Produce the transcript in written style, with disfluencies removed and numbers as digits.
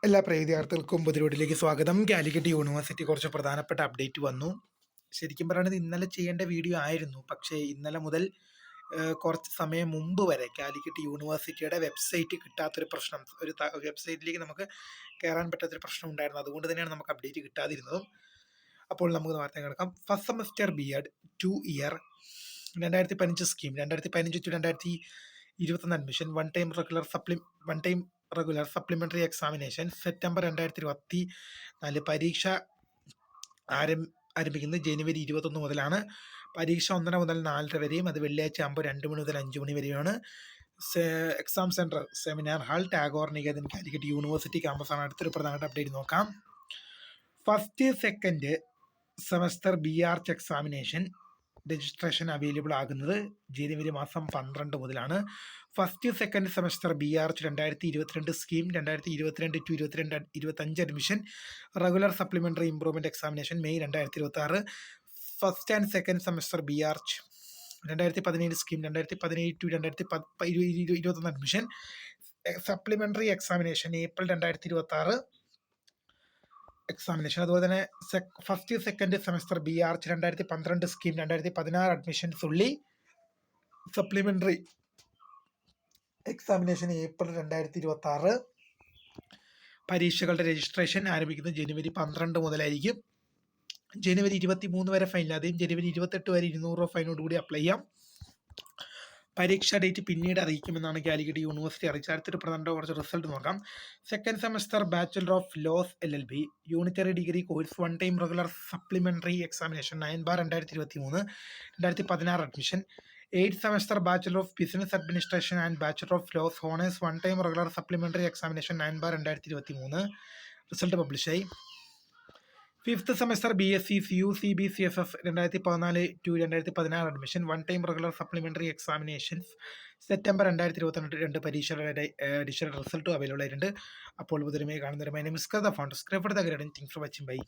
എല്ലാ പ്രിയ വിദ്യാർത്ഥികൾക്കും പുതിയ സ്വാഗതം. കാലിക്കറ്റ് യൂണിവേഴ്സിറ്റി കുറച്ച് പ്രധാനപ്പെട്ട അപ്ഡേറ്റ് വന്നു. ശരിക്കും പറയുന്നത് ഇന്നലെ ചെയ്യേണ്ട വീഡിയോ ആയിരുന്നു. പക്ഷേ ഇന്നലെ മുതൽ കുറച്ച് സമയം മുമ്പ് വരെ കാലിക്കറ്റ് യൂണിവേഴ്സിറ്റിയുടെ വെബ്സൈറ്റ് കിട്ടാത്തൊരു പ്രശ്നം, വെബ്സൈറ്റിലേക്ക് നമുക്ക് കയറാൻ പറ്റാത്തൊരു പ്രശ്നം ഉണ്ടായിരുന്നു. അതുകൊണ്ട് തന്നെയാണ് നമുക്ക് അപ്ഡേറ്റ് കിട്ടാതിരുന്നതും. അപ്പോൾ നമുക്ക് വാർത്ത കിടക്കാം. First semester BEd 2 year 2015 scheme 2015 to 2021 admission one time regular supplementary examination September 2024 പരീക്ഷ ആരംഭിക്കുന്നത് ജനുവരി 21 മുതലാണ്. പരീക്ഷ 1:30 മുതൽ 4:30 വരെയും, അത് വെള്ളിയാഴ്ച ആകുമ്പോൾ 2 മണി മുതൽ 5 മണി വരെയാണ്. Exam centre seminar hall Tagore Niketan Calicut university ക്യാമ്പസാണ്. അടുത്തൊരു പ്രധാനപ്പെട്ട അപ്ഡേറ്റ് നോക്കാം. First second semester BArch examination registration available ആകുന്നത് ജനുവരി മാസം 12 മുതലാണ്. First second semester BArch 2022 scheme 2022 to 25 admission regular supplementary improvement examination May 2026. First and second semester BArch 2017 scheme 2017 to 2021 admission supplementary examination April 2026 examination. അതുപോലെ തന്നെ first second semester BArch 2012 scheme 2016 admissions ഉള്ളി supplementary examination April 2026. പരീക്ഷകളുടെ registration ആരംഭിക്കുന്നത് ജനുവരി 12 മുതലായിരിക്കും. ജനുവരി 23 വരെ fine ഇല്ലാതെയും ജനുവരി 28 വരെ 200 രൂപ ഫൈനോട് കൂടി അപ്ലൈ ചെയ്യാം. പരീക്ഷാ ഡേറ്റ് പിന്നീട് അറിയിക്കുമെന്നാണ് കാലിക്കറ്റ് യൂണിവേഴ്സിറ്റി അറിയിച്ചത്. അടുത്തൊരു പ്രധാനപ്പെട്ട കുറച്ച് റിസൾട്ട് നോക്കാം. Second semester bachelor of laws LLB unitary degree course one time regular supplementary examination 9/2023 2016 admission. Eight semester bachelor of business administration and bachelor of laws honours one time regular supplementary examination 9/2023 result പബ്ലിഷായി. Fifth semester BSc CUCB CFF 2014 to 2016 admission one time regular supplementary examinations September 2022 പരീക്ഷകളുടെ additional റിസൾട്ടും available ആയിട്ടുണ്ട്. അപ്പോൾ പുതിയ കാണുന്നവരുമായി നമസ്കാരം. ഫോൺ subscribe for the guide. Thanks for watching. By.